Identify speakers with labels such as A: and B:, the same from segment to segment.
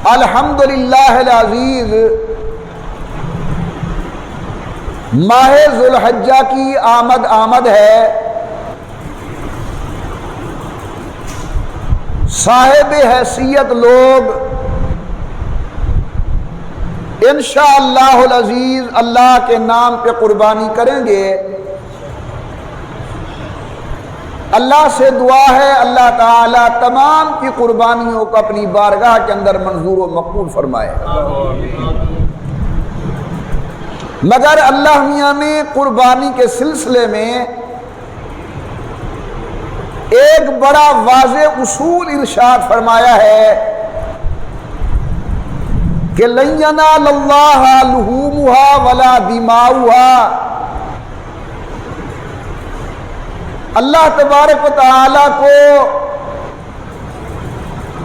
A: الحمدللہ العزیز ماہ ذوالحجہ کی آمد ہے۔ صاحب حیثیت لوگ انشاءاللہ العزیز اللہ کے نام پہ قربانی کریں گے۔ اللہ سے دعا ہے اللہ تعالیٰ تمام کی قربانیوں کو اپنی بارگاہ کے اندر منظور و مقبول فرمائے۔ مگر اللہ میاں نے قربانی کے سلسلے میں ایک بڑا واضح اصول ارشاد فرمایا ہے کہ لن ینال اللہ لحومها ولا دماؤها۔ اللہ تبارک و تعالی کو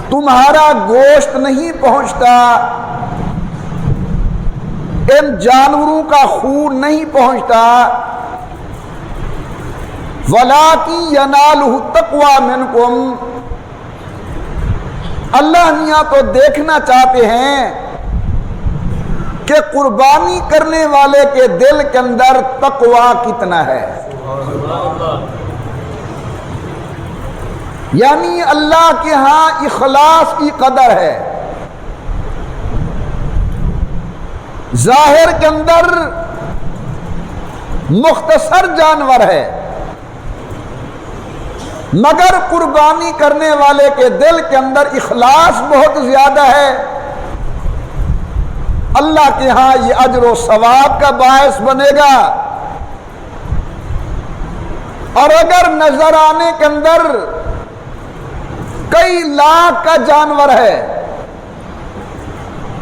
A: تمہارا گوشت نہیں پہنچتا، ان جانوروں کا خون نہیں پہنچتا، وَلَٰكِن يَنَالُهُ التَّقْوَىٰ مِنْكُمْ۔ اللہ میاں تو دیکھنا چاہتے ہیں کہ قربانی کرنے والے کے دل کے اندر تقویٰ کتنا ہے، یعنی اللہ کے ہاں اخلاص کی قدر ہے۔ ظاہر کے اندر مختصر جانور ہے، مگر قربانی کرنے والے کے دل کے اندر اخلاص بہت زیادہ ہے۔ اللہ کے ہاں یہ اجر و ثواب کا باعث بنے گا۔ اور اگر نظر آنے کے اندر کئی لاکھ کا جانور ہے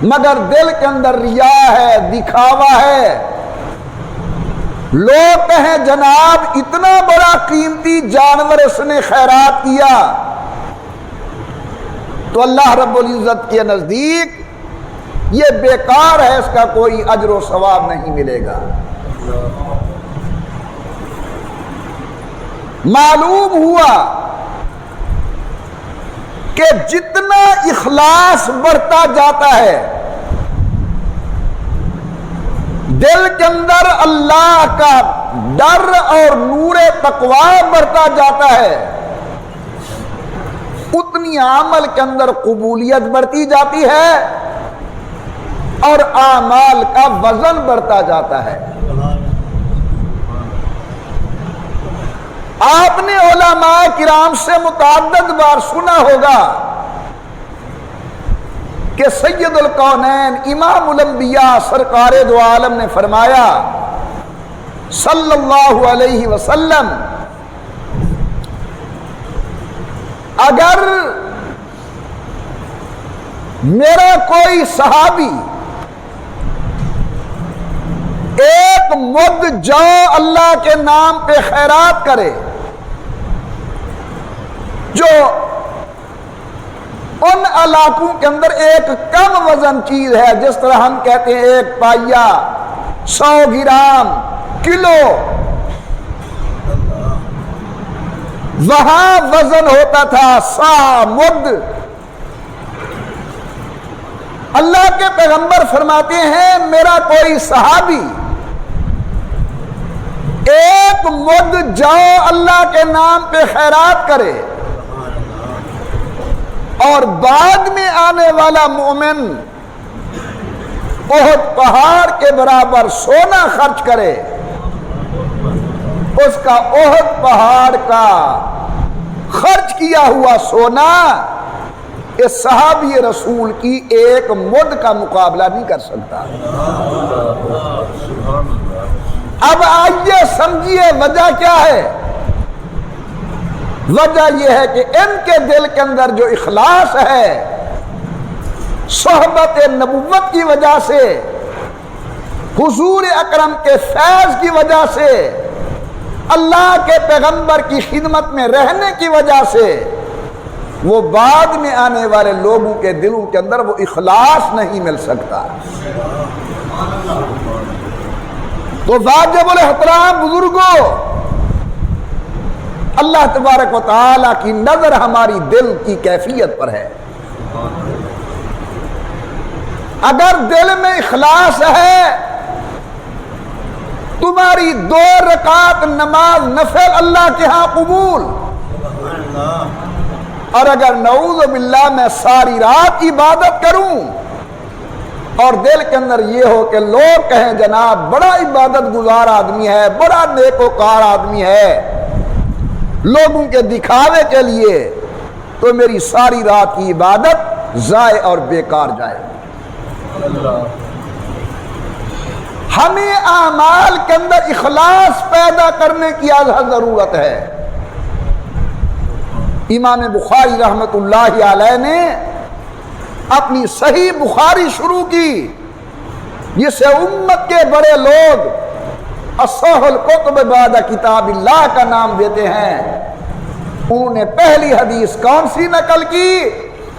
A: مگر دل کے اندر ریا ہے، دکھاوا ہے، لوگ کہیں جناب اتنا بڑا قیمتی جانور اس نے خیرات کیا، تو اللہ رب العزت کے نزدیک یہ بیکار ہے، اس کا کوئی اجر و ثواب نہیں ملے گا۔ معلوم ہوا کہ جتنا اخلاص بڑھتا جاتا ہے، دل کے اندر اللہ کا ڈر اور نور تقویٰ بڑھتا جاتا ہے، اتنی عمل کے اندر قبولیت بڑھتی جاتی ہے اور اعمال کا وزن بڑھتا جاتا ہے۔ آپ نے علماء کرام سے متعدد بار سنا ہوگا کہ سید الکونین امام الانبیاء سرکار دو عالم نے فرمایا صلی اللہ علیہ وسلم، اگر میرا کوئی صحابی ایک مد جو اللہ کے نام پہ خیرات کرے، جو ان علاقوں کے اندر ایک کم وزن چیز ہے، جس طرح ہم کہتے ہیں ایک پائیا، 100 گرام، کلو، وہاں وزن ہوتا تھا سا مد۔ اللہ کے پیغمبر فرماتے ہیں میرا کوئی صحابی ایک مد جو اللہ کے نام پہ خیرات کرے اور بعد میں آنے والا مومن احد پہاڑ کے برابر سونا خرچ کرے، اس کا احد پہاڑ کا خرچ کیا ہوا سونا اس صحابی رسول کی ایک مد کا مقابلہ نہیں کر سکتا۔ اب آئیے سمجھیے وجہ کیا ہے۔ وجہ یہ ہے کہ ان کے دل کے اندر جو اخلاص ہے، صحبت نبوت کی وجہ سے، حضور اکرم کے فیض کی وجہ سے، اللہ کے پیغمبر کی خدمت میں رہنے کی وجہ سے، وہ بعد میں آنے والے لوگوں کے دلوں کے اندر وہ اخلاص نہیں مل سکتا۔ تو واجب الاحترام بزرگوں، اللہ تبارک و تعالیٰ کی نظر ہماری دل کی کیفیت پر ہے۔ اگر دل میں اخلاص ہے تمہاری 2 رکعت نماز نفل اللہ کے ہاں قبول، اور اگر نعوذ باللہ میں ساری رات عبادت کروں اور دل کے اندر یہ ہو کہ لوگ کہیں جناب بڑا عبادت گزار آدمی ہے، بڑا نیکوکار آدمی ہے، لوگوں کے دکھاوے کے لیے، تو میری ساری رات کی عبادت ضائع اور بیکار جائے۔ ہمیں اعمال کے اندر اخلاص پیدا کرنے کی ازحد ضرورت ہے۔ امام بخاری رحمت اللہ علیہ نے اپنی صحیح بخاری شروع کی، جسے امت کے بڑے لوگ اصح الکتب بعد کتاب اللہ کا نام دیتے ہیں۔ انہوں نے پہلی حدیث کون سی نقل کی؟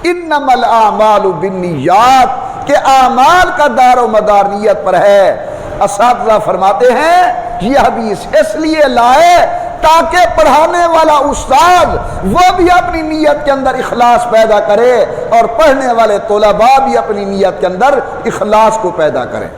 A: انما الاعمال بالنیات، کہ اعمال کا دار و مدار نیت پر ہے۔ اساتذہ فرماتے ہیں یہ حدیث اس لیے لائے تاکہ پڑھانے والا استاد وہ بھی اپنی نیت کے اندر اخلاص پیدا کرے اور پڑھنے والے طلباء بھی اپنی نیت کے اندر اخلاص کو پیدا کریں۔